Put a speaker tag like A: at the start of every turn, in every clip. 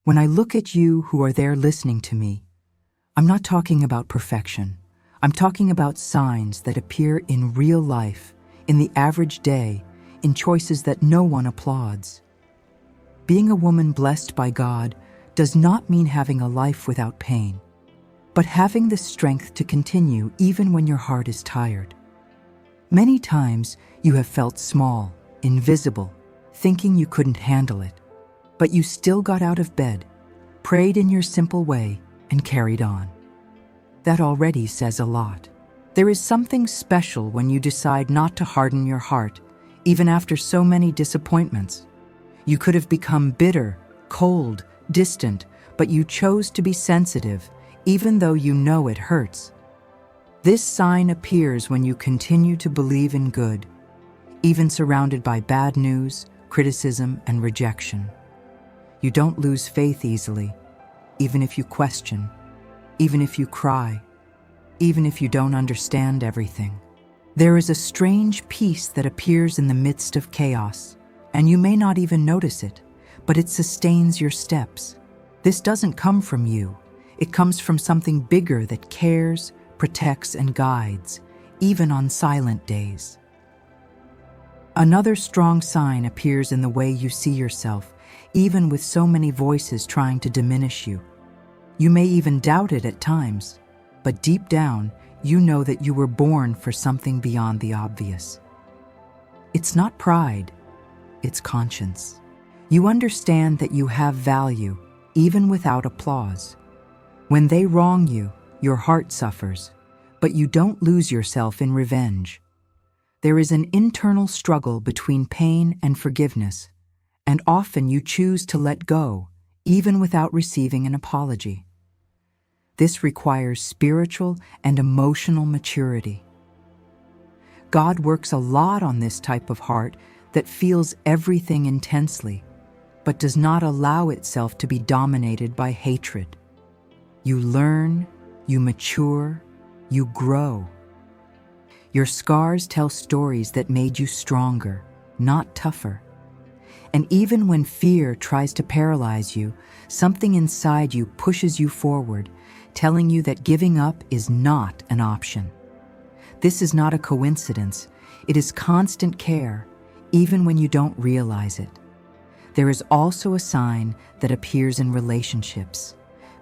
A: When I look at you who are there listening to me, I'm not talking about perfection. I'm talking about signs that appear in real life, in the average day, in choices that no one applauds. Being a woman blessed by God does not mean having a life without pain, but having the strength to continue even when your heart is tired. Many times you have felt small, invisible, thinking you couldn't handle it, but you still got out of bed, prayed in your simple way, and carried on. That already says a lot. There is something special when you decide not to harden your heart, even after so many disappointments. You could have become bitter, cold, distant, but you chose to be sensitive, even though you know it hurts. This sign appears when you continue to believe in good, even surrounded by bad news, criticism, and rejection. You don't lose faith easily, even if you question, even if you cry, even if you don't understand everything. There is a strange peace that appears in the midst of chaos, and you may not even notice it, but it sustains your steps. This doesn't come from you. It comes from something bigger that cares, protects, and guides, even on silent days. Another strong sign appears in the way you see yourself, even with so many voices trying to diminish you. You may even doubt it at times, but deep down, you know that you were born for something beyond the obvious. It's not pride, it's conscience. You understand that you have value, even without applause. When they wrong you, your heart suffers, but you don't lose yourself in revenge. There is an internal struggle between pain and forgiveness, and often you choose to let go, even without receiving an apology. This requires spiritual and emotional maturity. God works a lot on this type of heart that feels everything intensely, but does not allow itself to be dominated by hatred. You learn, you mature, you grow. Your scars tell stories that made you stronger, not tougher. And even when fear tries to paralyze you, something inside you pushes you forward, telling you that giving up is not an option. This is not a coincidence. It is constant care, even when you don't realize it. There is also a sign that appears in relationships.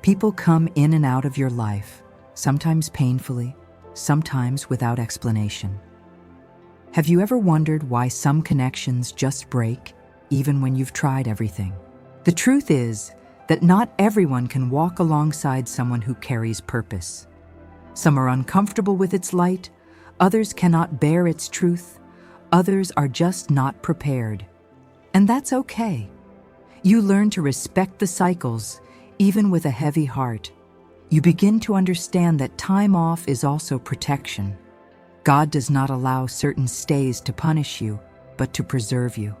A: People come in and out of your life, sometimes painfully, sometimes without explanation. Have you ever wondered why some connections just break, even when you've tried everything? The truth is that not everyone can walk alongside someone who carries purpose. Some are uncomfortable with its light, others cannot bear its truth, others are just not prepared. And that's okay. You learn to respect the cycles, even with a heavy heart. You begin to understand that time off is also protection. God does not allow certain stays to punish you, but to preserve you.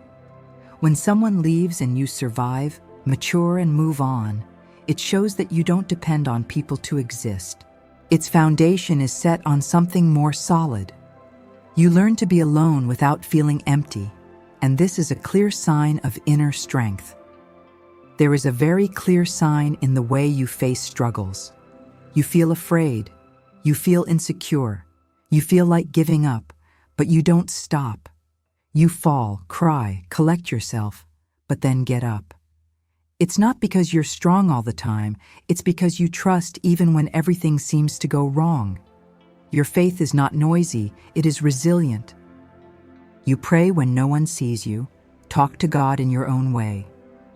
A: When someone leaves and you survive, mature, and move on, it shows that you don't depend on people to exist. Its foundation is set on something more solid. You learn to be alone without feeling empty, and this is a clear sign of inner strength. There is a very clear sign in the way you face struggles. You feel afraid, you feel insecure, you feel like giving up, but you don't stop. You fall, cry, collect yourself, but then get up. It's not because you're strong all the time, it's because you trust even when everything seems to go wrong. Your faith is not noisy, it is resilient. You pray when no one sees you, talk to God in your own way,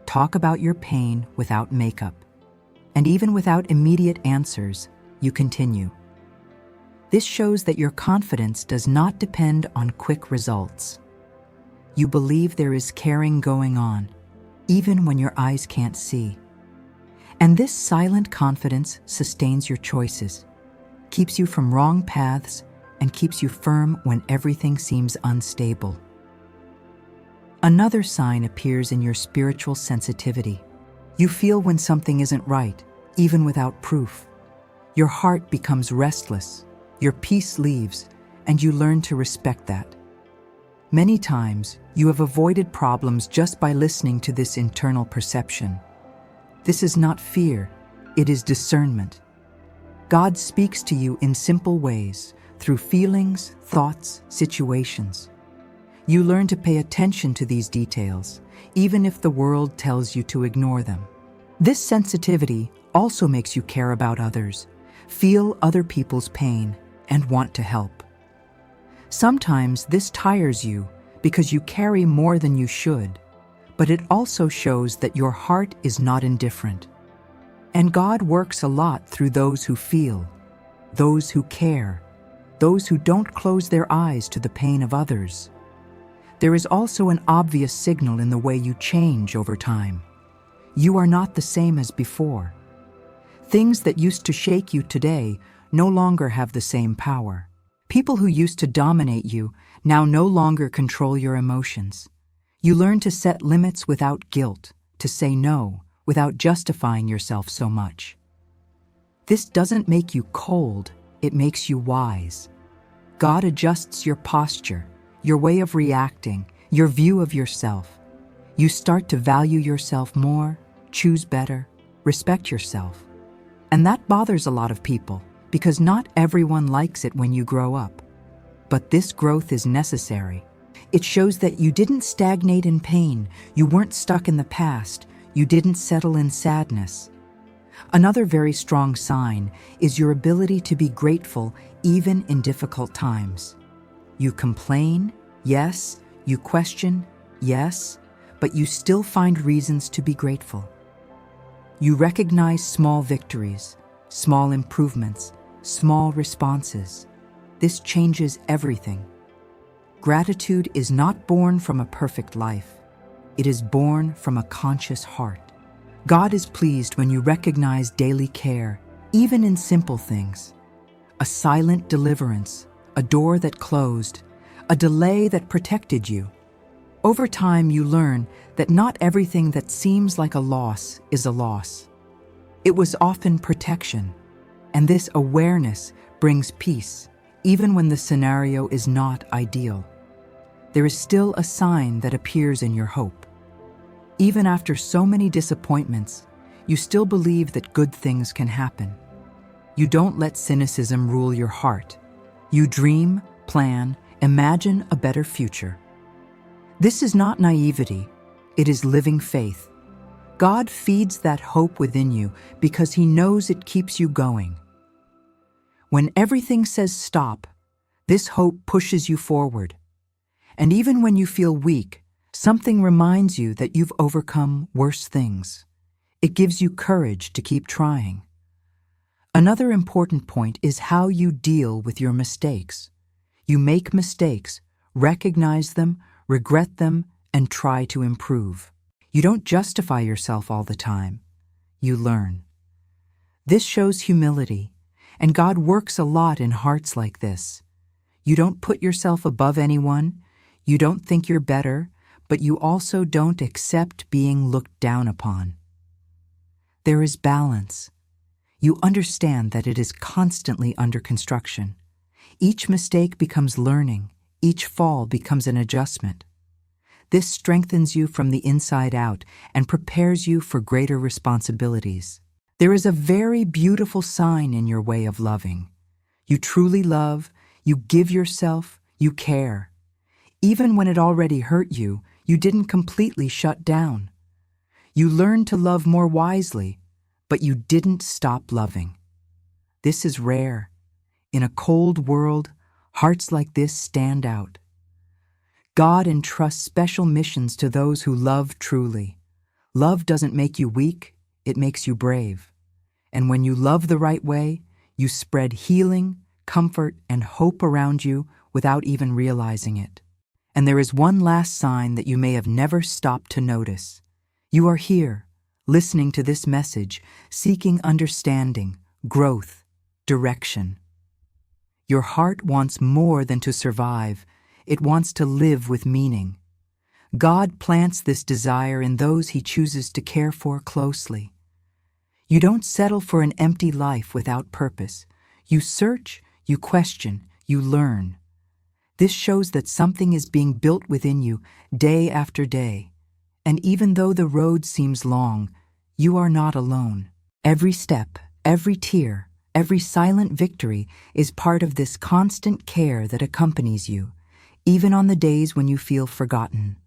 A: talk about your pain without makeup. And even without immediate answers, you continue. This shows that your confidence does not depend on quick results. You believe there is caring going on, even when your eyes can't see. And this silent confidence sustains your choices, keeps you from wrong paths, and keeps you firm when everything seems unstable. Another sign appears in your spiritual sensitivity. You feel when something isn't right, even without proof. Your heart becomes restless, your peace leaves, and you learn to respect that. Many times, you have avoided problems just by listening to this internal perception. This is not fear, it is discernment. God speaks to you in simple ways, through feelings, thoughts, situations. You learn to pay attention to these details, even if the world tells you to ignore them. This sensitivity also makes you care about others, feel other people's pain, and want to help. Sometimes this tires you because you carry more than you should, but it also shows that your heart is not indifferent. And God works a lot through those who feel, those who care, those who don't close their eyes to the pain of others. There is also an obvious signal in the way you change over time. You are not the same as before. Things that used to shake you today no longer have the same power. People who used to dominate you now no longer control your emotions. You learn to set limits without guilt, to say no without justifying yourself so much. This doesn't make you cold, it makes you wise. God adjusts your posture, your way of reacting, your view of yourself. You start to value yourself more, choose better, respect yourself. And that bothers a lot of people, because not everyone likes it when you grow up. But this growth is necessary. It shows that you didn't stagnate in pain, you weren't stuck in the past, you didn't settle in sadness. Another very strong sign is your ability to be grateful even in difficult times. You complain, yes. You question, yes. But you still find reasons to be grateful. You recognize small victories, small improvements, small responses. This changes everything. Gratitude is not born from a perfect life. It is born from a conscious heart. God is pleased when you recognize daily care, even in simple things. A silent deliverance, a door that closed, a delay that protected you. Over time, you learn that not everything that seems like a loss is a loss. It was often protection, and this awareness brings peace, even when the scenario is not ideal. There is still a sign that appears in your hope. Even after so many disappointments, you still believe that good things can happen. You don't let cynicism rule your heart. You dream, plan, imagine a better future. This is not naivety, it is living faith. God feeds that hope within you because He knows it keeps you going. When everything says stop, this hope pushes you forward. And even when you feel weak, something reminds you that you've overcome worse things. It gives you courage to keep trying. Another important point is how you deal with your mistakes. You make mistakes, recognize them, regret them, and try to improve. You don't justify yourself all the time. You learn. This shows humility, and God works a lot in hearts like this. You don't put yourself above anyone, you don't think you're better, but you also don't accept being looked down upon. There is balance. You understand that it is constantly under construction. Each mistake becomes learning, each fall becomes an adjustment. This strengthens you from the inside out and prepares you for greater responsibilities. There is a very beautiful sign in your way of loving. You truly love, you give yourself, you care. Even when it already hurt you, you didn't completely shut down. You learned to love more wisely, but you didn't stop loving. This is rare. In a cold world, hearts like this stand out. God entrusts special missions to those who love truly. Love doesn't make you weak, it makes you brave. And when you love the right way, you spread healing, comfort, and hope around you without even realizing it. And there is one last sign that you may have never stopped to notice. You are here, listening to this message, seeking understanding, growth, direction. Your heart wants more than to survive. It wants to live with meaning. God plants this desire in those He chooses to care for closely. You don't settle for an empty life without purpose. You search, you question, you learn. This shows that something is being built within you day after day. And even though the road seems long, You are not alone. Every step, every tear, every silent victory is part of this constant care that accompanies you, even on the days when you feel forgotten.